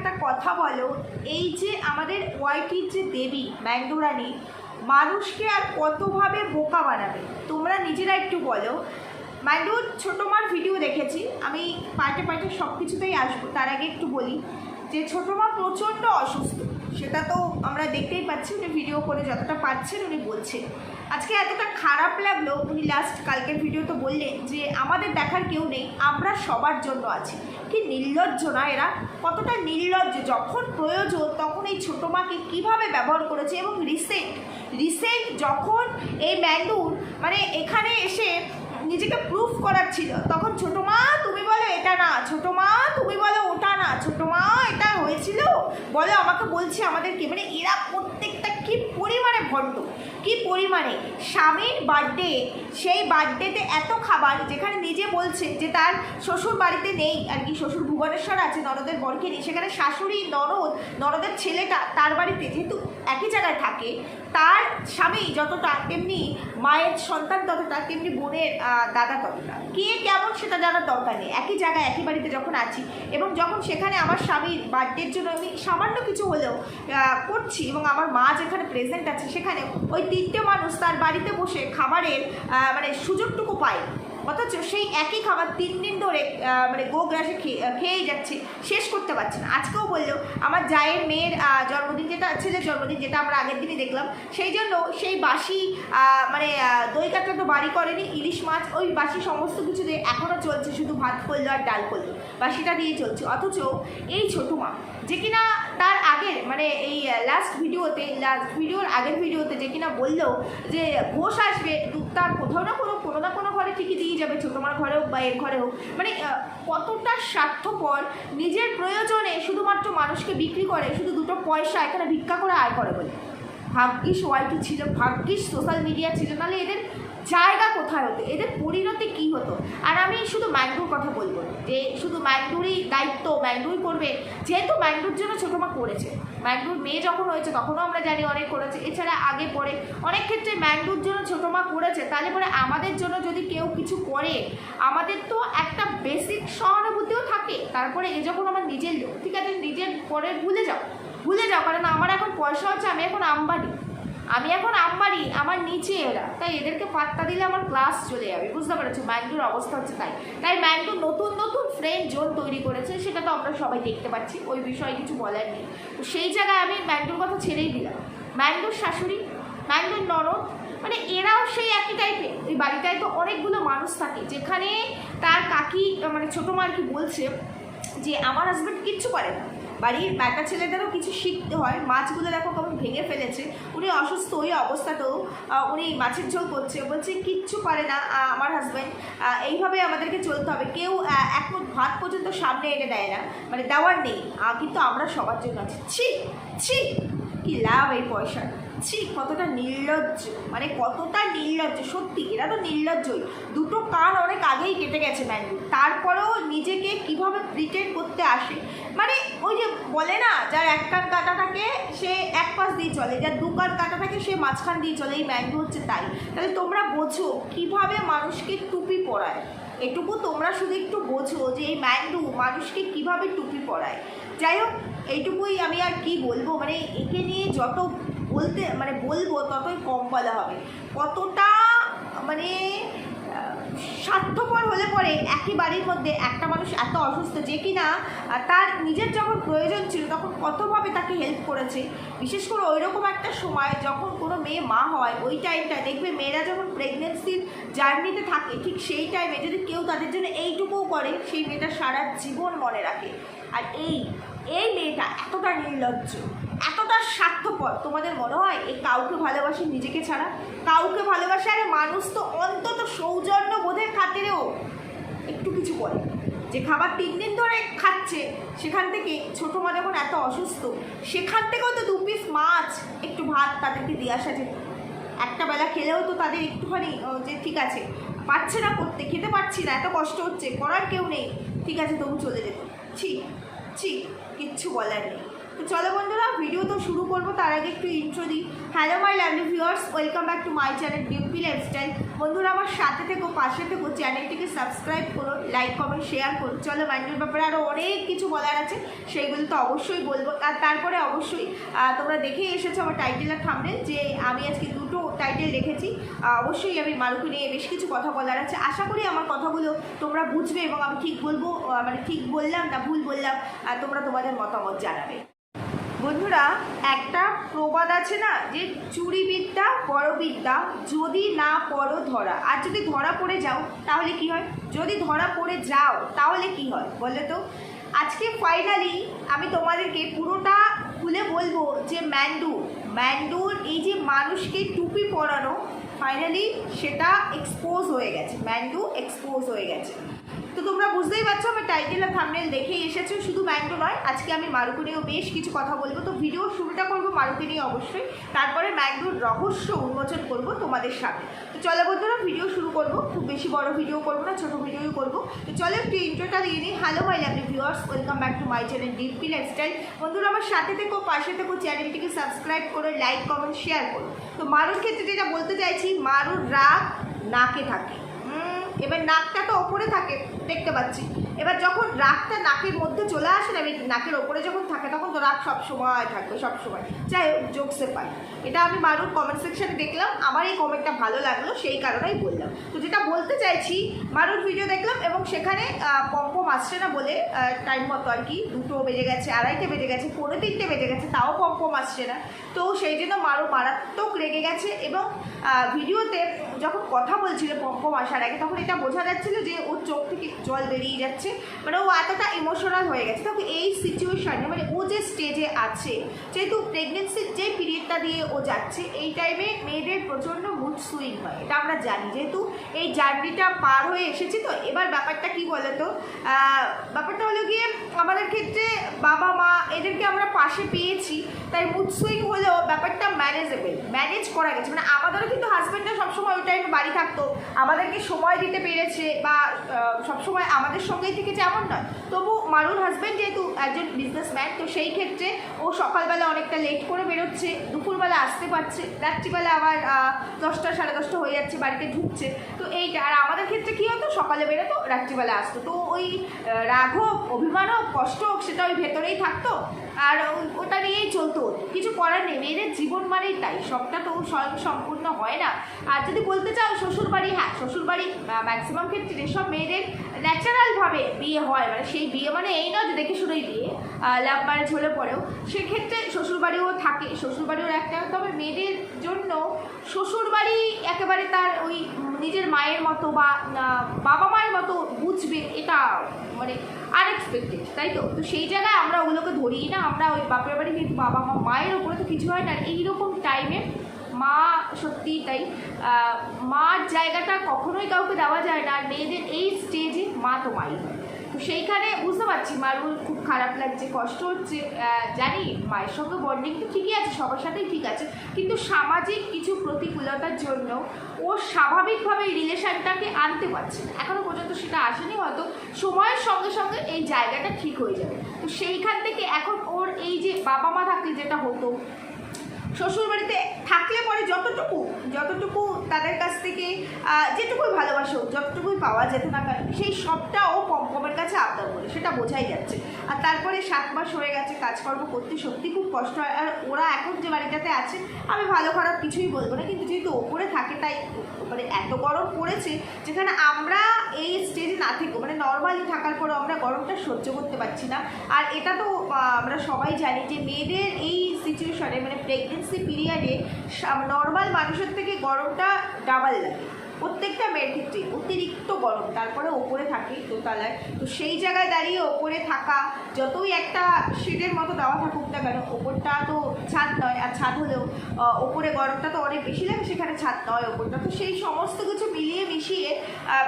একটা কথা বলো, এই যে আমাদের ওয়াইটির যে দেবী ম্যান্ডুরানি মানুষকে আর কতভাবে বোকা বানাবে তোমরা নিজেরা একটু বলো। ম্যান্ডুর ছোটো মার ভিডিও দেখেছি আমি, পার্টে পার্টে সব কিছুতেই আসবো। তার আগে একটু বলি যে ছোটো মা প্রচণ্ড অসুস্থ, সেটা তো আমরা দেখতেই পাচ্ছি। উনি ভিডিও করে যতটা পাচ্ছেন উনি বলছেন। আজকে এতটা খারাপ লাগলো, উনি লাস্ট কালকের ভিডিও তো বললেন যে আমাদের দেখার কেউ নেই, আমরা সবার জন্য আছি। কি নির্লজ্জ না এরা, কতটা নির্লজ্জ! যখন প্রয়োজন তখন এই ছোটো মাকে কীভাবে ব্যবহার করেছে। এবং রিসেন্ট যখন এই ম্যান্ডুর মানে এখানে এসে নিজেকে প্রুফ করার ছিল, তখন ছোটো মা তুমি বলো এটা না, ছোটো মা তুমি বলো ওটা না, ছোটো মা এটা হয়েছিল বলো আমাকে বলছে আমাদেরকে। মানে এরা প্রত্যেকটা কী পরিমাণে ভণ্ড, কী পরিমাণে। স্বামীর বার্থডে, সেই বার্থডেতে এত খাবার, যেখানে নিজে বলছে যে তার শ্বশুর বাড়িতে নেই আর কি, শ্বশুর ভুবনেশ্বর আছে ননদের বরকে নিয়ে, সেখানে শাশুড়ি ননদের ছেলেটা তার বাড়িতে যেহেতু একই জায়গায় থাকে, তার স্বামী যতটা তেমনি মায়ের সন্তান ততটা, তেমনি বোনের দাদা ততটা। কে কেমন সেটা জানার দরকার নেই, একই জায়গায় একই বাড়িতে যখন আছি। এবং যখন সেখানে আমার স্বামীর বার্থডের জন্য আমি সামান্য কিছু হলেও করছি, এবং আমার মা যেখানে প্রেজেন্ট আছে, সেখানে ওই তিনটে মানুষ তার বাড়িতে বসে খাবারের মানে সুযোগটুকু পায়, অথচ সেই একই খাবার 3 দিন ধরে মানে গোগ্রাসে খেয়েই যাচ্ছে, শেষ করতে পারছে না। আজকেও বললো আমার জায়ের মেয়ের জন্মদিন, যেটা ছেলের জন্মদিন, যেটা আমরা আগের দিনই দেখলাম, সেই জন্য সেই বাসি মানে দই কাতলা তো বাড়ি করেনি, ইলিশ মাছ, ওই বাসি সমস্ত কিছু দিয়ে এখনও চলছে, শুধু ভাত করলো আর ডাল করলো, বাসিটা দিয়ে চলছে। অথচ এই ছোটো মা যে কিনা তার আগের মানে এই ভিডিওর আগের ভিডিওতে যে কিনা বললো যে ঘোষ আসবে, তার কোথাও না কোনো ঘরে ঠিকই দিয়ে যাবে, ছোটো মার ঘরে হোক বা এর ঘরে হোক। মানে কতটা স্বার্থপর, নিজের প্রয়োজনে শুধুমাত্র মানুষকে বিক্রি করে, শুধু 2 পয়সা এখানে ভিক্ষা করে আয় করে বলে। ভাগ্যিস ওয়াইটি ছিল, ভাগ্যিস সোশ্যাল মিডিয়া ছিল, নাহলে এদের জায়গা কোথায় হতো, এদের পরিণতি কী হতো। আর আমি শুধু ম্যান্ডুর কথা বলবো যে শুধু ম্যান্ডুরই দায়িত্ব, ম্যান্ডুই করবে, যেহেতু ম্যান্ডুর জন্য ছোটো মা করেছে। ম্যান্ডুর মেয়ে যখন হয়েছে তখনও আমরা জানি অনেক করেছে, এছাড়া আগে পরে অনেক ক্ষেত্রে ম্যান্ডুর জন্য ছোটো মা করেছে। তাহলে পরে আমাদের জন্য যদি কেউ কিছু করে, আমাদের তো একটা বেসিক সহানুভূতিও থাকে। তারপরে যখন আমার নিজের লোক, ঠিক আছে নিজের পরে ভুলে যাও, কারণ আমার এখন পয়সা হচ্ছে, আমি এখন আম্বানি, আমার নিচে এরা, তাই এদেরকে পাত্তা দিলে আমার ক্লাস চলে যাবে, বুঝতে পেরেছো? ম্যান্ডুর অবস্থা হচ্ছে তাই ম্যান্ডু নতুন ফ্রেন্ড জোন তৈরি করেছে, সেটা তো আমরা সবাই দেখতে পাচ্ছি, ওই বিষয়ে কিছু বলার নেই। তো সেই জায়গায় আমি ম্যান্ডুর কথা ছেড়েই দিলাম। ম্যান্ডুর শাশুড়ি, ম্যান্ডুর ননদ, মানে এরাও সেই একই টাইপের। ওই বাড়িটায় তো অনেকগুলো মানুষ থাকে, যেখানে তার কাকি মানে ছোটো মা আর কি বলছে যে আমার হাজব্যান্ড কিচ্ছু পারে না, বাড়ির ব্যাটা ছেলেদেরও কিছু শিখতে হয়। মাছগুলো দেখো কেমন ভেঙে ফেলেছে, উনি অসুস্থ, ওই অবস্থাতেও উনি মাছের ঝোল করছে, বলছে কিচ্ছু পারে না আমার হাজব্যান্ড, এইভাবে আমাদেরকে চলতে হবে। কেউ এক মুঠ ভাত পর্যন্ত সামনে এনে দেয় না, মানে দেওয়ার নেই, কিন্তু আমরা সবার জন্য আছি। ছি কি লাভ এই পয়সার, ছি কতটা নির্লজ্জ, মানে কতটা নির্লজ্জ সত্যি। এরা তো নির্লজ্জই, 2 কান অনেক আগেই কেটে গেছে ম্যান্ডু, তারপরেও নিজেকে কিভাবে প্রিটেন্ড করতে আসে। মানে ওই যে বলে না, যার 1 কান কাটা থাকে সে 1 পাশ দিয়ে চলে, যার 2 কান কাটা থাকে সে মাঝখান দিয়ে চলে। এই ম্যান্ডু হচ্ছে তাই। তাহলে তোমরা বোঝো কিভাবে মানুষকে টুপি পরায়, এটুকু তোমরা শুধু একটু বোঝো যে এই ম্যান্ডু মানুষকে কিভাবে টুপি পরায়। যাই হোক, এইটুকুই আমি আর কি বলবো, মানে একে নিয়ে যত বলবো ততই কম বলা হবে। কতটা মানে স্বার্থপর হলে পরে একই বাড়ির মধ্যে একটা মানুষ এত অসুস্থ, যে কিনা তার নিজের যখন প্রয়োজন ছিল তখন কতভাবে তাকে হেল্প করেছে। বিশেষ করে ওই রকম একটা সময় যখন কোনো মেয়ে মা হয়, ওই টাইমটা দেখবে মেয়েরা যখন প্রেগনেন্সির জার্নিতে থাকে, ঠিক সেই টাইমে যদি কেউ তাদের জন্য এইটুকুও করে, সেই মেয়েটা সারা জীবন মনে রাখে। আর এই মেয়েটা এতটা নির্লজ্জ, এতটা স্বার্থপর, তোমাদের মনে হয় এই কাউকে ভালোবাসে নিজেকে ছাড়া? কাউকে ভালোবাসে? আরে মানুষ তো অন্তত সৌজন্য বোধের খাতিরেও একটু কিছু করে। যে খাবার 3 দিন ধরে খাচ্ছে, সেখান থেকে ছোটো মা যখন এত অসুস্থ, সেখান থেকেও তো 2 পিস মাছ, একটু ভাত তাদেরকে দিয়ে আসা যেত। একটা বেলা খেলেও তো তাদের একটুখানি যে ঠিক আছে পাচ্ছে না করতে, খেতে পারছি না, এত কষ্ট হচ্ছে, করার কেউ নেই, ঠিক আছে তবু চলে যেত। ছি কিচ্ছু বলার নেই। তো চলো বন্ধুরা, ভিডিও তো শুরু করবো, তার আগে একটু ইন্ট্রো দিই। Hello my lovely viewers, welcome back to my channel Dimpy Lifestyle. বন্ধুরা আমার সাথে থেকো, পাশে থেকো, চ্যানেলটিকে সাবস্ক্রাইব করো, লাইক কমেন্ট শেয়ার করো। চলো মাইন্ডের ব্যাপারে আরও অনেক কিছু বলার আছে, সেইগুলো তো অবশ্যই বলবো। আর তারপরে অবশ্যই তোমরা দেখেই এসেছো আমার টাইটেল আর থাম্বনেল যে আমি আজকে দুটো টাইটেল রেখেছি। অবশ্যই আমি মারুকে নিয়ে বেশ কিছু কথা বলার আছে। আশা করি আমার কথাগুলো তোমরা বুঝবে এবং আমি ঠিক বলবো, মানে ঠিক বললাম না ভুল বললাম, তোমরা তোমাদের মতামত জানাবে। বন্ধুরা, একটা প্রবাদ আছে না যে চুরি বিদ্যা বড় বিদ্যা, যদি না পড়ো ধরা। আর যদি ধরা পড়ে যাও তাহলে কি হয়? যদি ধরা পড়ে যাও তাহলে কি হয় বলে তো? আজকে ফাইনালি আমি তোমাদেরকে পুরোটা খুলে বলবো যে ম্যান্ডুর এই যে মানুষকে টুপি পরানো, ফাইনালি সেটা এক্সপোজ হয়ে গেছে। ম্যান্ডু এক্সপোজ হয়ে গেছে। তো তোমরা বুঝতেই পারছো, আমি টাইটেল আর থাম্বনেল দেখেই এসেছো। শুধু ম্যান্ডু নয়, আজকে আমি মারুকে নিয়েও বেশ কিছু কথা বলবো। তো ভিডিও শুরুটা করবো মারুকে নিয়ে অবশ্যই, তারপরে ম্যান্ডুর রহস্য উন্মোচন করব তোমাদের সাথে। তো চলো বন্ধুরা, ভিডিও শুরু করবো। খুব বেশি বড় ভিডিও করবো না, ছোটো ভিডিওই করবো। তো চলো একটু ইন্ট্রোটা দিয়ে নিই। Hello my lovely viewers, welcome back to my channel Dimpy Lifestyle. বন্ধুরা আমার সাথে থেকো, পাশে থেকো, চ্যানেলটিকে সাবস্ক্রাইব করো, লাইক কমেন্ট শেয়ার করো। তো মারুর ক্ষেত্রে যেটা বলতে চাইছি, মারুর রাগ নাকে থাকে। এবার নাকটা তো ওপরে থাকে দেখতে পাচ্ছি। এবার যখন রাগটা নাকের মধ্যে চলে আসে না, নাকের ওপরে যখন থাকে তখন তো রাগ সবসময় থাকবে, সবসময়। যাই হোক, জোকসে পাই। এটা আমি মারুর কমেন্ট সেকশানে দেখলাম, আমার এই কমেন্টটা ভালো লাগলো, সেই কারণেই বললাম। তো যেটা বলতে চাইছি, মারুর ভিডিও দেখলাম এবং সেখানে পম্পম আসছে না বলে টাইম মতো আর কি 2টো বেজে গেছে, 2:30 বেজে গেছে, 3:45 বেজে গেছে, তাও পম্পম আসছে না। তো সেই জন্য মারু মারাত্মক রেগে গেছে এবং ভিডিওতে যখন কথা বলছিল পম্পম আসার আগে, তখন এটা বোঝা যাচ্ছিল যে ওর চোখ থেকে জল বেরিয়ে যাচ্ছে, মানে ও এতটা ইমোশনাল হয়ে গেছে। তবে এই সিচুয়েশানে, মানে ও যে স্টেজে আছে, যেহেতু প্রেগনেন্সির যে পিরিয়ডটা দিয়ে ও যাচ্ছে, এই টাইমে মেয়েদের প্রচণ্ড মুড সুইং হয়, এটা আমরা জানি। যেহেতু এই জার্নিটা পার হয়ে এসেছি, তো এবার ব্যাপারটা কী বলে তো, ব্যাপারটা হলো গিয়ে আমাদের ক্ষেত্রে বাবা মা এদেরকে আমরা পাশে পেয়েছি, তাই মুড সুইং হলেও ব্যাপারটা ম্যানেজ করা গেছে। মানে আমাদেরও কিন্তু হাজব্যান্ডরা সবসময় ওই টাইমে বাড়ি থাকতো, আমাদেরকে সময় দিতে পেরেছে বা সবসময় আমাদের সঙ্গেই থেকেছে এমন নয়। তবু মারুর হাজব্যান্ড যেহেতু একজন বিজনেসম্যান, তো সেই ক্ষেত্রে ও সকালবেলা অনেকটা লেট করে বেরোচ্ছে, দুপুরবেলা আসতে পারছে, রাত্রিবেলা আবার 10টা 10:30 হয়ে যাচ্ছে বাড়িতে ঢুকছে। তো এইটা, আর আমাদের ক্ষেত্রে কী হতো, সকালে বেরোতো, রাত্রিবেলা আসতো। তো ওই রাগ হোক, অভিমান হোক, কষ্ট হোক, সেটা ওই ভেতরেই থাকতো, আর ওটা নিয়েই চলতো। কিছু করার নেই, মেয়েদের জীবন মানেই তাই, সবটা তো স্বয়ং সম্পূর্ণ হয় না। আর যদি বলতে চাও শ্বশুরবাড়ি, হ্যাঁ শ্বশুরবাড়ি ম্যাক্সিমাম ক্ষেত্রে যেসব মেয়েদের ন্যাচারালভাবে বিয়ে হয়, মানে সেই বিয়ে মানে এই নয় যে দেখে শুনেই বিয়ে, লাভ ম্যারেজ হলে পরেও সেক্ষেত্রে শ্বশুরবাড়িও থাকে, শ্বশুরবাড়িও একটা। তবে মেয়েদের জন্য শ্বশুরবাড়ি একেবারে তার ওই নিজের মায়ের মতো বা বাবা মায়ের মতো বুঝবে, এটা মানে আনএক্সপেক্টেড, তাই তো? তো সেই জায়গায় আমরা ওগুলোকে ধরিই না, আমরা ওই বাপের বাড়ি কিন্তু বাবা মা, মায়ের ওপরে তো কিছু হয় না। এইরকম টাইমে মা, সত্যিই তাই, মার জায়গাটা কখনোই কাউকে দেওয়া যায় না। আর মেয়েদের এই স্টেজে মা তো মাই হয়। তো সেইখানে বুঝতে পারছি মারুর খুব খারাপ লাগছে, কষ্ট হচ্ছে, জানি মায়ের সঙ্গে বন্ডিং তো ঠিকই আছে, সবার সাথেই ঠিক আছে, কিন্তু সামাজিক কিছু প্রতিকূলতার জন্য ও স্বাভাবিকভাবে এই রিলেশনটাকে আনতে পারছে না, এখনও পর্যন্ত সেটা আসেনি। হয়তো সময়ের সঙ্গে সঙ্গে এই জায়গাটা ঠিক হয়ে যাবে। তো সেইখান থেকে এখন ওর এই যে বাবা মা থাকলে যেটা হতো, শ্বশুরবাড়িতে থাকলে পরে যতটুকু তাদের কাছ থেকে যেটুকুই ভালোবাসো, যতটুকুই পাওয়া যেত না কেন, সেই সবটা ও পম্পমের কাছে আবদার করে, সেটা বোঝাই যাচ্ছে। আর তারপরে 7 মাস হয়ে গেছে, কাজকর্ম করতে সত্যি খুব কষ্ট হয়। আর ওরা এখন যে বাড়িটাতে আছে, আমি ভালো খারাপ কিছুই বলবো না, কিন্তু যেহেতু ওপরে থাকে তাই মানে এত গরম পড়েছে, যেখানে আমরা এই স্টেজে না থেকেও, মানে নর্মালি থাকার পরেও আমরা গরমটা সহ্য করতে পারছি না। আর এটা তো আমরা সবাই জানি যে মেয়েদের এই সিচুয়েশনে, মানে প্রেগনেন্সি পিরিয়ডে নর্মাল মানুষের থেকে গরমটা ডাবল লাগে। প্রত্যেকটা মেয়ের ক্ষেত্রে অতিরিক্ত গরম, তারপরে ওপরে থাকে দোতলায়। তো সেই জায়গায় দাঁড়িয়ে ওপরে থাকা, যতই একটা শিটের মতো দেওয়া থাকুক না কেন, ওপরটা তো ছাদ নয়, আর ছাদ হলেও ওপরে গরমটা তো অনেক বেশি লাগে, সেখানে ছাদ নয় ওপরটা। তো সেই সমস্ত কিছু মিলিয়ে মিশিয়ে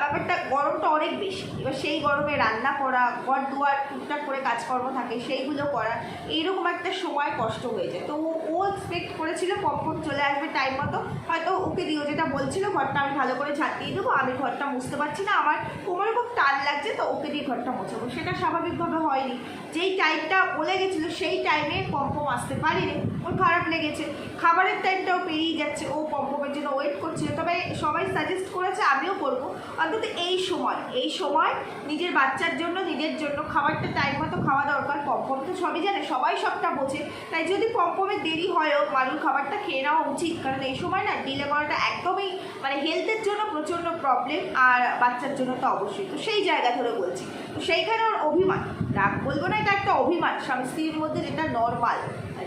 ব্যাপারটা গরমটা অনেক বেশি। এবার সেই গরমে রান্না করা, ঘর দুয়ার টুকটাক করে কাজকর্ম থাকে সেইগুলো করা, এইরকম একটা সময় কষ্ট হয়ে যায়। তো ও এক্সপেক্ট করেছিল কখন চলে আসবে টাইম মতো, হয়তো ওকে দিও যেটা বলছিল ঘরটা আমি ভালো করে করে ঝাঁট দিয়ে দেবো, আমি ঘরটা মুছতে পারছি না, আমার কোমরে খুব টান লাগছে, তো ওকে দিয়ে ঘরটা মোছাবো। সেটা স্বাভাবিকভাবে হয়নি। যেই টাইমটা বলে গেছিলো সেই টাইমে পম্পম আসতে পারিনি, ওর খারাপ লেগেছে। খাবারের টাইমটাও পেরিয়ে যাচ্ছে, ও পম্পমের জন্য ওয়েট করছিল। তবে সবাই সাজেস্ট করেছে, আমিও করবো, অন্তত এই সময় নিজের বাচ্চার জন্য, নিজের জন্য খাবারটা টাইম মতো খাওয়া দরকার। পম্পম তো সবই জানে, সবাই সবটা বোঝে, তাই যদি পম্পমের দেরি হয়ও মারুর খাবারটা খেয়ে নেওয়া উচিত। কারণ এই সময় না ডিলে করাটা একদমই মানে হেলথের জন্য প্রচণ্ড প্রবলেম, আর বাচ্চার জন্য তো অবশ্যই। তো সেই জায়গা ধরে বলছি, তো সেইখানে ওর অভিমান, রাগ বলবো না, এটা একটা অভিমান স্বামী স্ত্রীর মধ্যে, যেটা নর্মাল,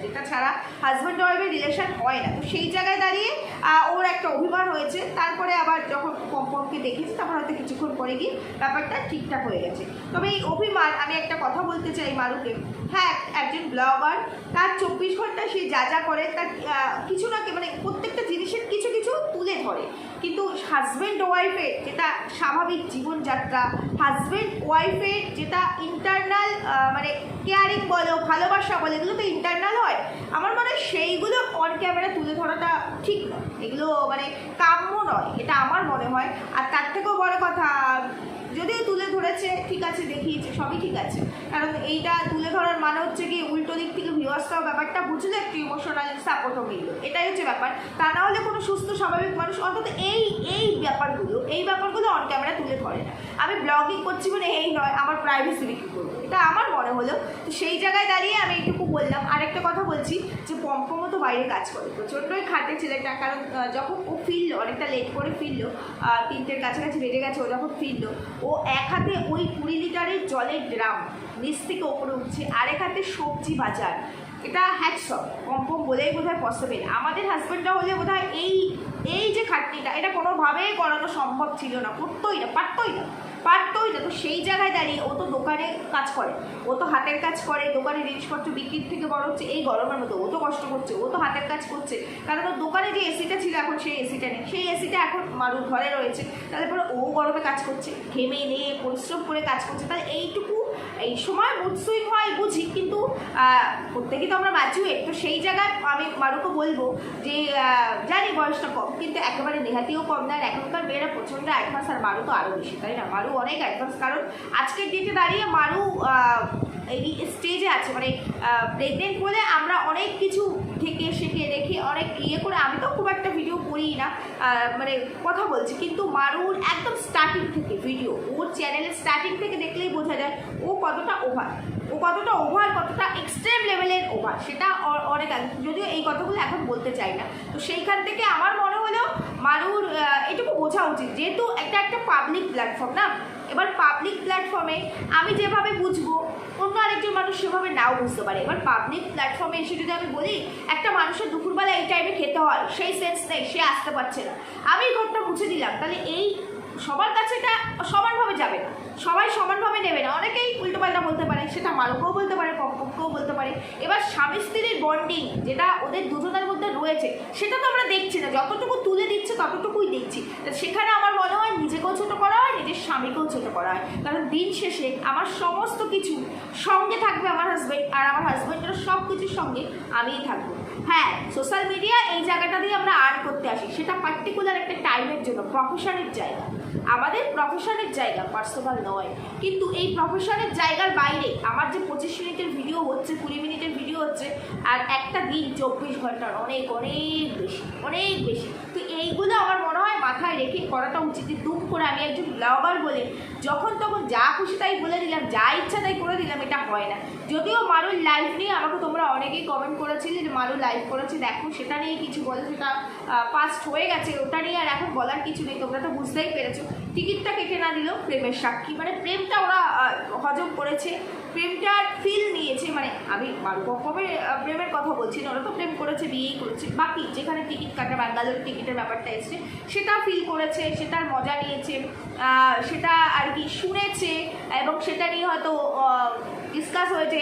যেটা ছাড়া হাজব্যান্ড ওয়াইফের রিলেশন হয় না। তো সেই জায়গায় দাঁড়িয়ে ওর একটা অভিমান হয়েছে। তারপরে আবার যখন পম্পমকে দেখেছি, তখন হয়তো কিছুক্ষণ পরে গিয়ে ব্যাপারটা ঠিকঠাক হয়ে গেছে। তবে এই অভিমান, আমি একটা কথা বলতে চাই মারুকে, হ্যাঁ একজন ব্লগার, তার 24 ঘন্টা সে যা যা করে তার কিছু না মানে প্রত্যেকটা জিনিসের কিছু কিছু তুলে ধরে, কিন্তু হাজব্যান্ড ওয়াইফের যেটা স্বাভাবিক জীবনযাত্রা, হাজব্যান্ড ওয়াইফের যেটা ইন্টারনাল মানে কেয়ারিং বলো, ভালোবাসা বলো, এগুলো তো ইন্টারনাল হয়। আমার মনে হয় সেইগুলো অন ক্যামেরা তুলে ধরাটা ঠিক নয়, এগুলো মানে কাম্য নয়, এটা আমার মনে হয়। আর তার থেকেও বড় কথা, যদিও তুলে ধরেছে ঠিক আছে, দেখিয়েছে, সবই ঠিক আছে, কারণ এইটা তুলে ধরার মানে হচ্ছে কি উল্টো দিক থেকে ভিউয়ার্সরাও ব্যাপারটা বুঝলে একটু ইমোশনাল সাপোর্টও মিলল, এটাই হচ্ছে ব্যাপার। তা না হলে কোনো সুস্থ স্বাভাবিক মানুষ অন্তত এই ব্যাপারগুলো অন ক্যামেরা তুলে ধরে না। আমি ব্লগিং করছি বলে এই নয়, আমার প্রাইভেসি বিক্রি করবো, এটা আমার মনে হলো। তো সেই জায়গায় দাঁড়িয়ে আমি এইটুকু বললাম। আরেকটা কথা বলছি যে পম্পমও তো বাইরে কাজ করে, প্রচণ্ডই খাটে ছেলেটা। কারণ যখন ও ফিরলো, অনেকটা লেট করে ফিরলো, 3টের কাছাকাছি বেড়ে গেছে ও যখন ফিরলো, ও এক হাতে ওই 20 লিটারের জলের ড্রাম নিচ থেকে ওপরে উঠছে, আরেক হাতে সবজি বাজার। এটা হ্যাটসঅফ, পম্পম বলেই বোধ হয় পসিবল। আমাদের হাজব্যান্ডরা হলে বোধ হয় এই যে খাটনিটা, এটা কোনোভাবেই করানো সম্ভব ছিল না, পারতোই না। তো সেই জায়গায় দাঁড়িয়ে ও তো দোকানে কাজ করে, ও তো হাতের কাজ করে, দোকানে জিনিসপত্র বিক্রির থেকে বড় হচ্ছে এই গরমের মতো ও তো কষ্ট করছে, ও তো হাতের কাজ করছে। কারণ ওর দোকানে যে এসিটা ছিল এখন সেই এসিটা নেই, সেই এসিটা এখন মারুর ঘরে রয়েছে। তারপরে ও গরমে কাজ করছে, ঘেমে নিয়ে পরিশ্রম করে কাজ করছে। তাহলে এই সময় মুড সুইং হয় বুঝি, কিন্তু প্রত্যেকেই তো আমরা ম্যাচুয়েট। তো সেই জায়গায় আমি মারুকে বলবো যে জানি বয়সটা কম, কিন্তু একেবারে নেহাতিও কম না। আর এখনকার মেয়েরা প্রচণ্ড অ্যাডভান্স, আর মারু তো আরও বেশি, তাই না? মারু অনেক অ্যাডভান্স, কারণ আজকের ডেটে দাঁড়িয়ে মারু এই স্টেজে আছে, মানে প্রেগনেন্ট বলে আমরা অনেক কিছু থেকে শেখে রেখে অনেক করে, আমি তো খুব একটা ভিডিও করি না, মানে কথা বলছি, কিন্তু মারুর একদম স্টার্টিং থেকে ভিডিও, ওর চ্যানেলের স্টার্টিং থেকে দেখলেই বোঝা যায় ও কতটা ওভার, কতটা এক্সট্রিম লেভেলের ওভার, সেটা অনেক আগে, যদিও এই কথাগুলো এখন বলতে চাই না। তো সেইখান থেকে আমার মনে হলো মারুর এটুকু বোঝা উচিত, যেহেতু একটা পাবলিক প্ল্যাটফর্ম না, এবার পাবলিক প্ল্যাটফর্মে আমি যেভাবে বুঝবো অন্য আরেকজন মানুষ সেভাবে নাও বুঝতে পারে। এবার পাবলিক প্ল্যাটফর্মে এসে যদি আমি বলি একটা মানুষের দুপুরবেলা এই টাইমে খেতে হয়, সেই সেন্স নেই, সে আসতে পারছে না, আমি ঘরটা মুছে দিলাম, তাহলে এই সবার কাছে এটা সমানভাবে যাবে না, সবাই সমানভাবে নেবে না, অনেকেই উল্টোপাল্টা বলতে পারে, সেটা মারুকেও বলতে পারে, পম্পমকেও বলতে পারে। এবার স্বামী স্ত্রীর বন্ডিং যেটা ওদের দুজনের মধ্যে রয়েছে, সেটা তো আমরা দেখছি না, যতটুকু তুলে দিচ্ছে ততটুকুই দেখছি। সেখানে আমার মনে হয় নিজেকেও ছোটো করা হয়, নিজের স্বামীকেও ছোটো করা হয়। কারণ দিন শেষে আমার সমস্ত কিছু সঙ্গে থাকবে আমার হাজব্যান্ড, আর আমার হাজব্যান্ডের সব কিছুর সঙ্গে আমিই থাকবো। হ্যাঁ, সোশ্যাল মিডিয়া এই জায়গাটা দিয়ে আমরা আর্ন করতে আসি, সেটা পার্টিকুলার একটা টাইমের জন্য, প্রফেশনের জায়গা, আমাদের প্রফেশনের জায়গা, পার্সোনাল নয়। কিন্তু এই প্রফেশনের জায়গার বাইরে আমার যে 25 মিনিটের ভিডিও হচ্ছে, 20 মিনিটের ভিডিও হচ্ছে, আর একটা দিন 24 ঘন্টার অনেক বেশি। তো এইগুলো আমার মনে হয় মাথায় রেখে করাটা উচিত। দুম করে আমি একজন ব্লগার বলে যখন তখন যা খুশি তাই বলে দিলাম, যা ইচ্ছা তাই করে দিলাম, এটা হয় না। যদিও মারুর লাইভ নিয়ে আমাকে তোমরা অনেকেই কমেন্ট করেছিলে যে মারু লাইভ করেছে, দেখো সেটা নিয়ে কিছু বলে, সেটা পাস্ট হয়ে গেছে, ওটা নিয়ে আর এখন বলার কিছু নেই, তোমরা তো বুঝতেই পেরেছো। টিকিটটা কেটে না দিল প্রেমের সাক্ষী, মানে প্রেমটা ওরা হজম করেছে, প্রেমটার ফিল নিয়েছে। মানে আমি মারুপক্ষের প্রেমের কথা বলছি না, ওরা তো প্রেম করেছে, বিয়েই করেছে, বাকি যেখানে টিকিট কাটা ব্যাঙ্গালোর টিকিটের ব্যাপারটা এসছে, সেটা ফিল করেছে, সেটার মজা নিয়েছে, সেটা আর কি শুনেছে, এবং সেটা নিয়ে হয়তো ডিসকাস হয়েছে,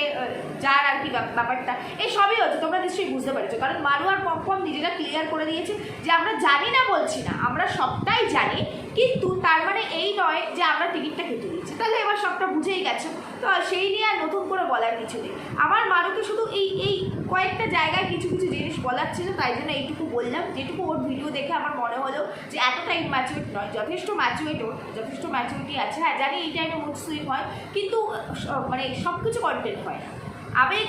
যার আর কি ব্যাপারটা, এই সবই হচ্ছে, তোমরা নিশ্চয়ই বুঝতে পেরেছো। কারণ মারু আর পম্পম নিজেরা ক্লিয়ার করে দিয়েছে যে আমরা জানি না, বলছি না, আমরা সবটাই জানি, কিন্তু তার মানে এই নয় যে আমরা টিকিটটা কেটে দিয়েছি। তাহলে এবার সবটা বুঝেই গেছো, তো সেই নিয়ে আর নতুন করে বলার কিছু নেই। আমার মারুকে শুধু এই কয়েকটা জায়গায় কিছু কিছু জিনিস বলার ছিল, তাই জন্য এইটুকু বললাম, যেটুকু ওর ভিডিও দেখে আমার মনে হলো যে এতটা ইম্যাচুরেট নয়, যথেষ্ট ম্যাচুরেট, ওর যথেষ্ট ম্যাচুরিটি আছে। হ্যাঁ জানি এই টাইমে মুড সুইং হয়, কিন্তু মানে সব কিছু কন্টেন্ট হয় না। আবেগ,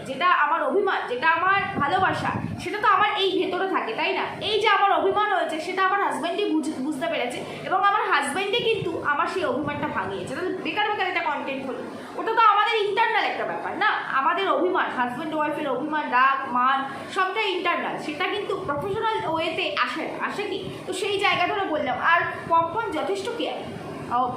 যেটা আমার অভিমান, যেটা আমার ভালোবাসা, সেটা তো আমার এই ভেতরে থাকে, তাই না? এই যে আমার অভিমান হয়েছে সেটা আমার হাজব্যান্ডই বুঝতে পেরেছে, এবং আমার হাজব্যান্ডই কিন্তু আমার সেই অভিমানটা ভাঙিয়েছে। তাহলে বেকার এটা কন্টেন্ট হলো, ওটা তো আমাদের ইন্টারনাল একটা ব্যাপার না। আমাদের অভিমান, হাজব্যান্ড ওয়াইফের অভিমান, রাগ মান সবটাই ইন্টারনাল, সেটা কিন্তু প্রফেশনাল ওয়েতে আসে কি? তো সেই জায়গাটা বললাম। আর পম্পম যথেষ্ট কেয়ার,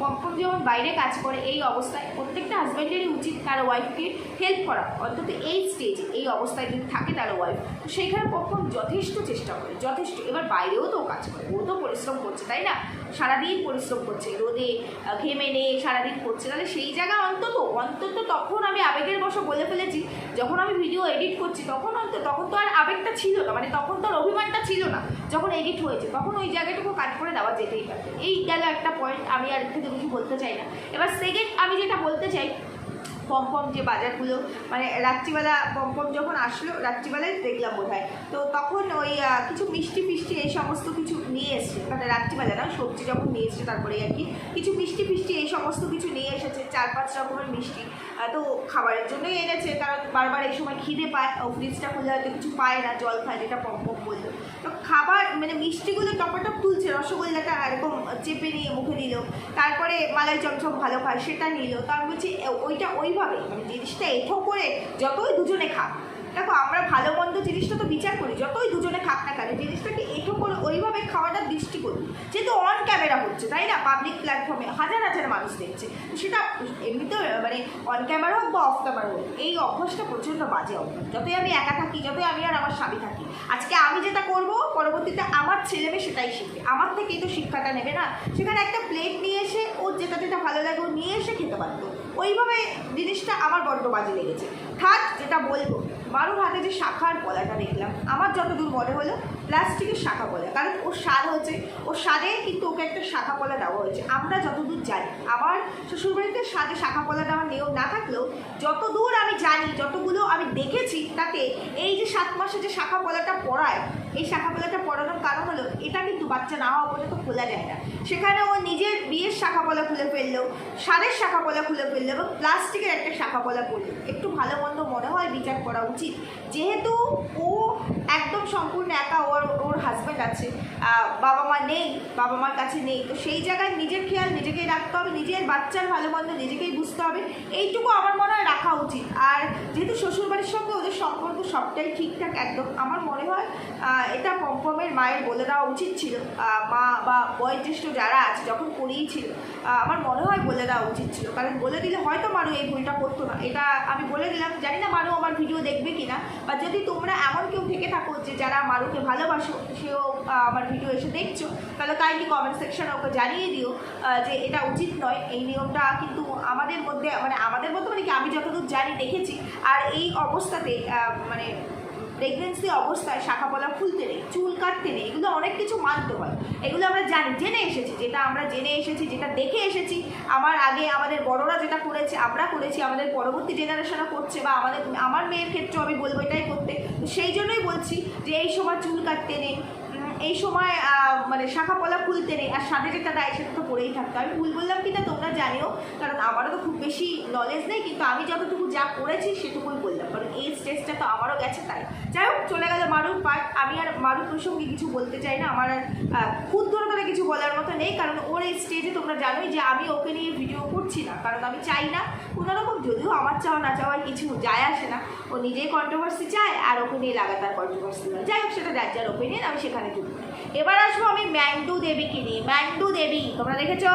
পম্পম যখন বাইরে কাজ করে এই অবস্থায়, প্রত্যেকটা হাজব্যান্ডেরই উচিত তার ওয়াইফকে হেল্প করা, অন্তত এই স্টেজে, এই অবস্থায় যদি থাকে তার ওয়াইফ, তো সেইখানে পম্পম যথেষ্ট চেষ্টা করে, যথেষ্ট। এবার বাইরেও তো কাজ করে, ও তো পরিশ্রম করছে, তাই না? সারাদিন পরিশ্রম করছে, রোদে ঘেমে নিয়ে সারাদিন করছে। তাহলে সেই জায়গা অন্তত তখন আমি আবেগের বশে বলে ফেলেছি, যখন আমি ভিডিও এডিট করছি তখন তো আর আবেগটা ছিল না, মানে তখন তো আর অভিমানটা ছিল না। যখন এডিট হয়েছে তখন ওই জায়গাটুকু কাজ করে দেওয়া যেতেই পারে। এই গেল একটা পয়েন্ট, আমি আর থেকে কিছু বলতে চাই না। এবার সেকেন্ড আমি যেটা বলতে চাই, পম্পম যে বাজারগুলো, মানে রাত্রিবেলা পম্পম যখন আসলো, রাত্রিবেলায় দেখলাম বোধহয়, তো তখন ওই কিছু মিষ্টি ফিষ্টি এই সমস্ত কিছু নিয়ে এসছে, মানে রাত্রিবেলা না, সবজি যখন নিয়ে এসছে তারপরে আর কি কিছু মিষ্টি ফিষ্টি এই সমস্ত কিছু নিয়ে এসেছে, 4-5 রকমের মিষ্টি। তো খাবারের জন্যই এনেছে, কারণ বারবার এই সময় খিদে পায়, ফ্রিজটা খুলে হয়তো কিছু পায় না, জল খায়, যেটা পম্পম বললো। তো খাবার মানে মিষ্টিগুলো টপাটপ তুলছে, রসগোল্লাটা এরকম চেপে নিয়ে মুখে দিল, তারপরে মালাই চমচম ভালো খায় সেটা নিল। তো আমি বলছি ওইটা ওইভাবে, মানে জিনিসটা এঠো করে যতই দুজনে খাক, দেখো আমরা ভালো মন্দ জিনিসটা তো বিচার করি, যতই দুজনে খাক না কেন জিনিসটাকে এঠো করে ওইভাবে খাওয়াটার দৃষ্টি করি, যেহেতু অন ক্যামেরা হচ্ছে, তাই না? পাবলিক প্ল্যাটফর্মে হাজার হাজার মানুষ দেখছে, সেটা এমনিতেও মানে অন ক্যামেরা হোক বা অফ ক্যামেরা হোক, এই অভ্যাসটা প্রচণ্ড বাজে অভ্যাস। যতই আমি একা থাকি, যতই আমি আর আমার স্বামী থাকি, আজকে আমি যেটা করব পরবর্তীতে আমার ছেলে মেয়ে সেটাই শিখবে, আমার থেকেই তো শিক্ষাটা নেবে না। সেখানে একটা প্লেট নিয়ে এসে ওর যেটা ভালো লাগে ও নিয়ে এসে খেতে পারতো, ওইভাবে জিনিসটা আমার বড্ড বাজে লেগেছে। থার্ড যেটা বলবো, মারুর হাতে যে শাখার পলাটা দেখলাম, আমার যতদূর মনে হলো প্লাস্টিকের শাখা পলা, কারণ ওর স্বাদ হয়েছে, ওর স্বাদে কিন্তু ওকে একটা শাখা পলা দেওয়া হয়েছে। আমরা যতদূর জানি, আমার শ্বশুরবাড়িতে স্বাদে শাখা পলা দেওয়ার নিয়ম না থাকলেও যতদূর আমি জানি, যতগুলো আমি দেখেছি, তাতে এই যে 7 মাসে যে শাখা পলাটা পরায়, এই শাখা পলাটা পরানোর কারণ হলো এটা কিন্তু বাচ্চা না হওয়া পর্যন্ত খোলা যায় না। সেখানে ও নিজের বিয়ের শাখা পলা খুলে ফেললো, স্বাদের শাখা পলা খুলে ফেললো, এবং প্লাস্টিকের একটা শাখা পলা পড়লো। একটু ভালো মন্দ মনে হয় বিচার করা উচিত, যেহেতু ও একদম সম্পূর্ণ একা, ওর হাজব্যান্ড আছে, বাবা মা নেই, বাবা মার কাছে নেই, তো সেই জায়গায় নিজের খেয়াল নিজেকেই রাখতে হবে, নিজের বাচ্চার ভালো মন্দ নিজেকেই বুঝতে হবে, এইটুকু আমার মনে হয় রাখা উচিত। আর যেহেতু শ্বশুরবাড়ির সঙ্গে ওদের সম্পর্ক সবটাই ঠিকঠাক একদম, আমার মনে হয় এটা পম্পমের মায়ের বলে দেওয়া উচিত ছিল, মা বা বয়োজ্যেষ্ঠ যারা আছে যখন করিয়েছিল, আমার মনে হয় বলে দেওয়া উচিত ছিল, কারণ বলে দিলে হয়তো মারু এই ভুলটা করতো না। এটা আমি বলে দিলাম, জানি না মারু আমার ভিডিও দেখবে কিনা, বা যদি তোমরা এমন কেউ থেকে থাকো যে যারা মারুকে ভালোবাসো, সেও আমার ভিডিও এসে দেখছো, তাহলে কাইন্ডলি কমেন্ট সেকশনে ওকে জানিয়ে দিও যে এটা উচিত নয়। এই নিয়মটা কিন্তু আমাদের মধ্যে মানে কি আমি যতদূর জানি দেখেছি, আর এই অবস্থাতে মানে প্রেগনেন্সি অবস্থায় শাখা পলা খুলতে নেই, চুল কাটতে নেই, এগুলো অনেক কিছু মানতে হয়, এগুলো আমরা জেনে এসেছি, যেটা দেখে এসেছি। আমার আগে আমাদের বড়রা যেটা করেছে, আমরা করেছি, আমাদের পরবর্তী জেনারেশনও করছে, বা আমার মেয়ের ক্ষেত্রেও আমি বলবো এটাই করতে। তো সেই জন্যই বলছি যে এই সময় চুল কাটতে নেই, এই সময় মানে শাখা পলা খুলতে নেই, আর সাথে যেটা দেয় সেটা তো পরেই থাকতো। আমি ভুল বললাম কিনা তোমরা জানিও, কারণ আমারও তো খুব বেশি নলেজ নেই, কিন্তু আমি যতটুকু যা করেছি সেটুকুই বললাম, কারণ এই স্টেজটা তো আমারও গেছে। তাই যাই হোক, চলে গেল মারুর পার্ট। আমি আর মারুর প্রসঙ্গে কিছু বলতে চাই না, আমার আর ক্ষুদ্রতারে কিছু বলার মতো নেই, কারণ ওর এই স্টেজে তোমরা জানোই যে আমি ওকে নিয়ে ভিডিও করছি না, কারণ আমি চাই না কোনোরকম, যদিও আমার চাওয়া না চাওয়ার কিছু যায় আসে না, ও নিজেই কন্ট্রোভার্সি চায় আর ওকে নিয়ে লাগাতার কন্ট্রোভার্সি হয়। যাই হোক, সেটা যার ওপিনিয়ন, আমি সেখানে ঢুকবো। এবার আসবো আমি ম্যান্ডু দেবীকে নিয়ে। ম্যান্ডু দেবী তোমরা দেখেছো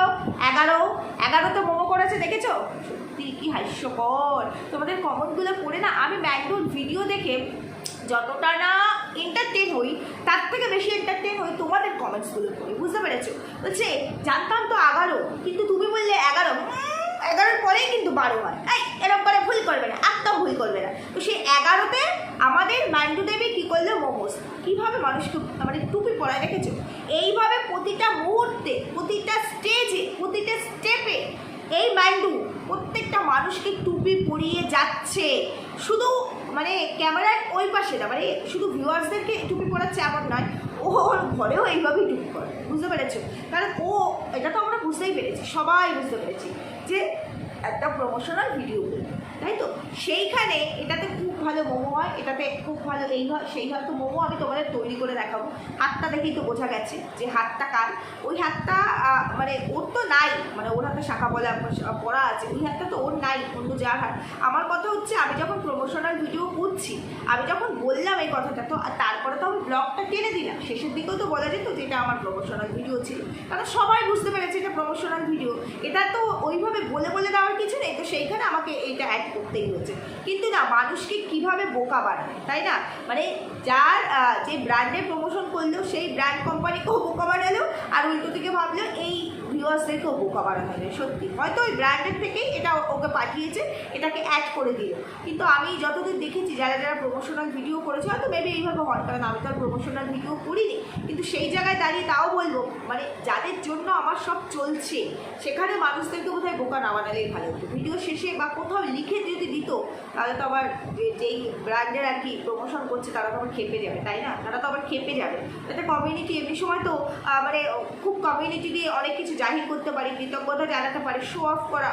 11 তো মোমো করেছে, দেখেছো? সত্যি কি হাস্যকর, তোমাদের কমেন্টগুলো পড়ে না আমি ম্যান্ডুর ভিডিও দেখে যতটা না এন্টারটেন হই, তার থেকে বেশি এন্টারটেন হই তোমাদের কমেন্টসগুলো পড়ে, বুঝতে পেরেছো? বলছে জানতাম তো 11, কিন্তু তুমি বললে 11 পরেই কিন্তু 12 হয়। এরকম করে ভুল করবে না, একদম ভুল করবে না। তো সেই 11তে আমাদের ম্যান্ডু দেবী কী করলো, মোমোস কীভাবে মানুষকে মানে টুপি পরায়, দেখেছো? এইভাবে প্রতিটা মুহূর্তে, প্রতিটা স্টেজে, প্রতিটা স্টেপে এই ম্যান্ডু প্রত্যেকটা মানুষকে টুপি পরিয়ে যাচ্ছে, শুধু মানে ক্যামেরার ওই পাশে না, মানে শুধু ভিউয়ার্সদেরকে টুপি পরাচ্ছে এমন নয়, ওর ঘরেও এইভাবেই টুপি পরে, বুঝতে পেরেছো? কারণ ও, এটা তো আমরা বুঝতেই পেরেছি, সবাই বুঝতে পেরেছি যে একটা প্রমোশনাল ভিডিও করবে, তাই তো? সেইখানে এটাতে খুব ভালো মোমো হয়, এটাতে খুব ভালো এই হয় সেই হয়। তো মোমো আমি তোমাদের তৈরি করে দেখাবো। হাতটা দেখেই তো বোঝা গেছে যে হাতটা কার। ওই হাতটা মানে ওর তো নাই, মানে ওর হাতে শাখা বলা পড়া আছে, ওই হাতটা তো ওর নাই, অন্য যার হাত। আমার কথা হচ্ছে, আমি যখন প্রমোশনাল ভিডিও করছি, আমি যখন বললাম এই কথাটা, তো তারপরে তো আমি ব্লগটা টেনে দিলাম, শেষের দিকেও তো বলা যেত যে এটা আমার প্রমোশনাল ভিডিও ছিল, কারণ সবাই বুঝতে পেরেছে এটা প্রমোশনাল ভিডিও। এটা তো ওইভাবে বলে বলে দেওয়ার কিছু নেই, তো সেইখানে আমাকে এইটা অ্যাড করতেই হচ্ছে। কিন্তু না, মানুষকে কিভাবে বোকা বানায়, তাই না? মানে যার যে ব্র্যান্ডের প্রমোশন করলো সেই ব্র্যান্ড কোম্পানিকেও বোকা বানালো, আর উল্টো থেকে ভাবলো এই ভিউয়ার্সদেরকেও বোকা বানানো যায়। সত্যি হয়তো ওই ব্র্যান্ডের থেকেই এটা ওকে পাঠিয়েছে, এটাকে অ্যাড করে দিল। কিন্তু আমি যতদূর দেখেছি, যারা যারা প্রমোশনাল ভিডিও করেছে, হয়তো মেবি এইভাবে হয়, কারণ আমি তো আর প্রমোশনাল ভিডিও করিনি, কিন্তু সেই জায়গায় দাঁড়িয়ে তাও বলবো, মানে যাদের জন্য আমার সব চলছে সেখানে মানুষদেরকে বোধহয় বোকা না বানালেই ভালো হতো। ভিডিও শেষে বা কোথাও লিখে যদি দিত, তাহলে তো আবার যেই ব্র্যান্ডের আর কি প্রমোশন করছে তারা তো আবার খেপে যাবে, তাই না? তারা তো আবার খেপে যাবে। তাতে কমিউনিটি এমনি সময় তো মানে খুব কমিউনিটি দিয়ে অনেক কিছু জাহির করতে পারি, কৃতজ্ঞতা জানাতে পারি, শো অফ করা,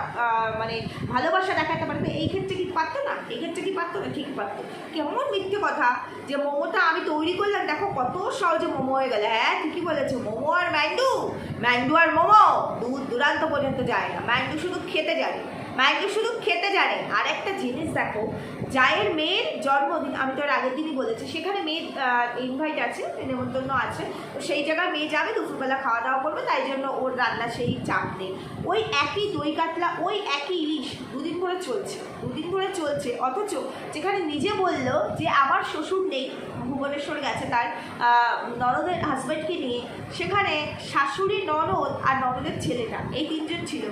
মানে ভালোবাসা দেখাতে পারি। তো এই ক্ষেত্রে কি পারতো না? এই ক্ষেত্রে কি পারতো না? ঠিক পারতো। কেমন মিথ্যে কথা যে মোমোটা আমি তৈরি করলাম, দেখো কত সহজে মোমো হয়ে গেল। হ্যাঁ, ঠিকই বলেছো, মোমো আর ম্যান্ডু, ম্যান্ডু আর মোমো দূর দূরান্ত পর্যন্ত যায় না, ম্যান্ডু শুধু খেতে জানে, ম্যান্ডু শুধু খেতে জানে। আর একটা জিনিস দেখো, জায়ের মেয়ের জন্মদিন, আমি তো এর আগের দিনই বলেছি, সেখানে মেয়ের ইনভাইট আছে, নেমন্তন্ন আছে, তো সেই জায়গায় মেয়ে যাবে, দুপুরবেলা খাওয়া দাওয়া করবে, তাই জন্য ওর রান্না সেই চাপ নেই। ওই একই দই কাতলা, ওই একই ইলিশ দুদিন ধরে চলছে, অথচ যেখানে নিজে বললো যে আমার শ্বশুর নেই, ভুবনেশ্বর গেছে তার ননদের হাজব্যান্ডকে নিয়ে, সেখানে শাশুড়ি, ননদ আর ননদের ছেলেটা, এই তিনজন ছিল।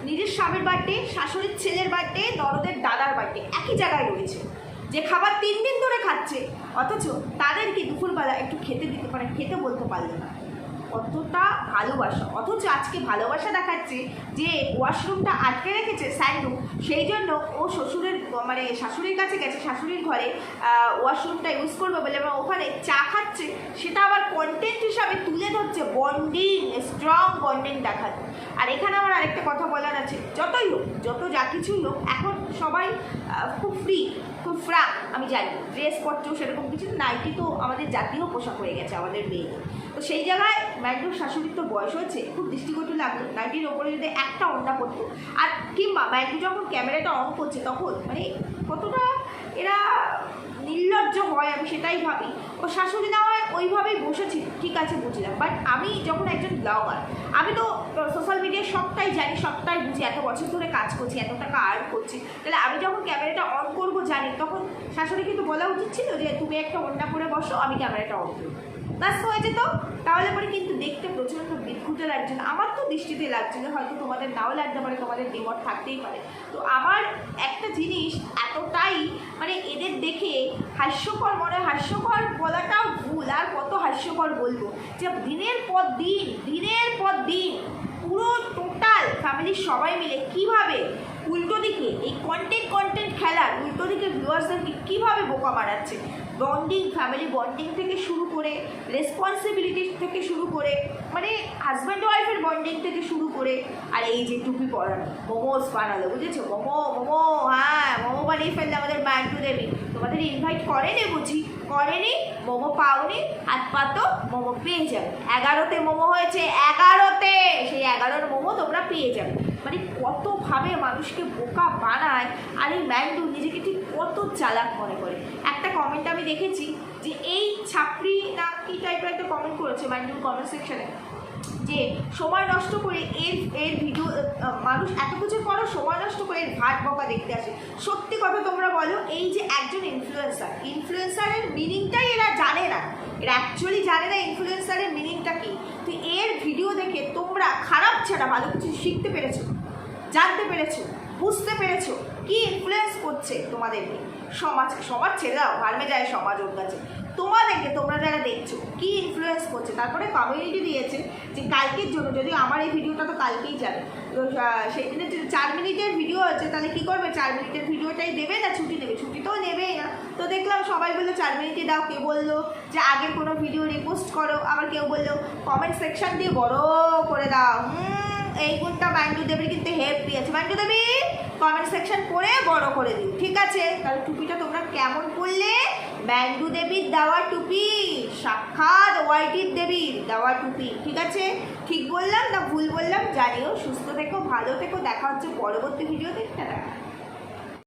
নিজের স্বামীর বার্থডে, শাশুড়ির ছেলের বার্থডে, ননদের দাদার বার্থডে একই জায়গায় রয়েছে, যে খাবার 3 দিন ধরে খাচ্ছে, অথচ তাদেরকে দুপুরবেলা একটু খেতে দিতে পারে, খেতে বলতে পারলো না। কতটা ভালোবাসা! অথচ আজকে ভালোবাসা দেখাচ্ছে যে ওয়াশরুমটা আটকে রেখেছে স্যান্ডু, সেই জন্য ও শ্বশুরের মানে শাশুড়ির কাছে গেছে, শাশুড়ির ঘরে ওয়াশরুমটা ইউজ করবে বলে, এবং ওখানে চা খাচ্ছে, সেটা আবার কন্টেন্ট হিসাবে তুলে ধরছে, বন্ডিং, স্ট্রং বন্ডিং দেখাচ্ছে। আর এখানে আমার আরেকটা কথা বলার আছে, যতই হোক, যত যা কিছুই হোক, এখন সবাই খুব ফ্রি, খুব ফ্রাঙ্ক। আমি জানি ড্রেসপত্র সেরকম কিছু, নাইটি তো আমাদের জাতীয় পোশাক হয়ে গেছে আমাদের মেয়ে। তো সেই জায়গায় ম্যান্ডুর শাশুড়ির তো বয়স হয়েছে, খুব দৃষ্টিকটু লাগলো, নাইটির ওপরে যদি একটা ওড়না পড়তো, আর কিংবা ম্যান্ডু যখন ক্যামেরাটা অন করছে তখন মানে কতটা এরা নির্লজ্জ হয়, আমি সেটাই ভাবি। ও শাশুড়ি না হয় ওইভাবেই বসেছিল, ঠিক আছে, বুঝলাম, বাট আমি যখন একজন ব্লগার, আমি তো সোশ্যাল মিডিয়ায় সবটাই জানি, সবটাই বুঝি, এত বছর ধরে কাজ করছি, এত টাকা আর্ন করছি, তাহলে আমি যখন ক্যামেরাটা অন করবো জানি, তখন শাশুড়িকে তো বলা উচিত ছিল যে তুমি একটা ওড়না পরে বসো, আমি ক্যামেরাটা অন করবো, ব্যাস হয়ে যেত। তাহলে পরে কিন্তু দেখতে প্রচণ্ড বিদ্যুতে লাগছিল, আমার তো দৃষ্টিতে লাগছিল, হয়তো তোমাদের নাও লাগতে পারে, তোমাদের দ্বিমত থাকতেই পারে। তো আমার একটা জিনিস এতটাই মানে এদের দেখে হাস্যকর মনে, হাস্যকর বলাটাও ভুল, আর কত হাস্যকর বলবো, যে দিনের পর দিন পুরো টোটাল ফ্যামিলির সবাই মিলে কীভাবে উল্টো দিকে এই কন্টেন্ট খেলার উল্টো দিকে ভিউয়ার্সদেরকে কীভাবে বোকা বানাচ্ছে। বন্ডিং, ফ্যামিলি বন্ডিং থেকে শুরু করে, রেসপন্সিবিলিটি থেকে শুরু করে, মানে হাজব্যান্ড ওয়াইফের বন্ডিং থেকে শুরু করে, আর এই যে টুপি পরানো, মোমোস বানালো, বুঝেছো? মোমো, হ্যাঁ, মোমো বানিয়ে ফেললে আমাদের ম্যান্ডু দেবী। তোমাদের ইনভাইট করেনি বুঝি? করেনি, মোমো পাওনি, হাত পাতো, মোমো পেয়ে যাবে। 11তে মোমো হয়েছে, 11তে, সেই 11 মোমো তোমরা পেয়ে যাবে। মানে কতভাবে মানুষকে বোকা বানায়, আর এই ম্যান্ডু নিজেকে ঠিক কত চালাক মনে করে। একটা কমেন্ট আমি দেখেছি যে এই ছাপড়ি না কি টাইপের একটা কমেন্ট করেছে ম্যান্ডুর কমেন্ট সেকশনে, যে সময় নষ্ট করে এর ভিডিও, মানুষ এত কিছু পরও সময় নষ্ট করে এর ভাট বকা দেখতে আসে। সত্যি কথা তোমরা বলো, এই যে একজন ইনফ্লুয়েন্সারের মিনিংটাই এরা জানে না, এরা অ্যাকচুয়ালি জানে না ইনফ্লুয়েন্সারের মিনিংটা কি। তো এর ভিডিও দেখে তোমরা খারাপ ছাড়া ভালো কিছু শিখতে পেরেছো, জানতে পেরেছো, বুঝতে পেরেছো কি ইনফ্লুয়েন্স করছে তোমাদেরকে। সমাজ ছেড়ে দাও, ভালমে যায় সমাজ ওর কাছে। তোমাদেরকে, তোমরা যারা দেখছো কি ইনফ্লুয়েন্স করছে। তারপরে কমিউনিটি দিয়েছে যে কালকের জন্য, যদি আমার এই ভিডিওটা তো কালকেই যাবে, তো সেই দিনে 4 মিনিটের ভিডিও আছে, তাহলে কি করবে, 4 মিনিটের ভিডিওটাই দেবে না ছুটি নেবে? ছুটি তো নেবেই না। তো দেখলাম সবাই বললো 4 মিনিটে দাও, কেউ বললো যে আগের কোনো ভিডিও রিপোস্ট করো, আবার কেউ বললো কমেন্ট সেকশন দিয়ে বড় করে দাও। এই গুণটা বান্ডু দেবীর কিন্তু হেভি আছে। বান্ডু দেবী কমেন্ট সেকশন করে বড় করে দিও, ঠিক আছে? তাহলে টুপিটা তোমরা কেমন পরলে? বান্ডু দেবীর দেওয়া টুপি, সাক্ষাৎ ওয়াইটির দেবীর দেওয়া টুপি, ঠিক আছে? ঠিক বললাম না ভুল বললাম জানিও। সুস্থ থেকো, ভালো থেকো, দেখা হচ্ছে পরবর্তী ভিডিওতে। টাটা।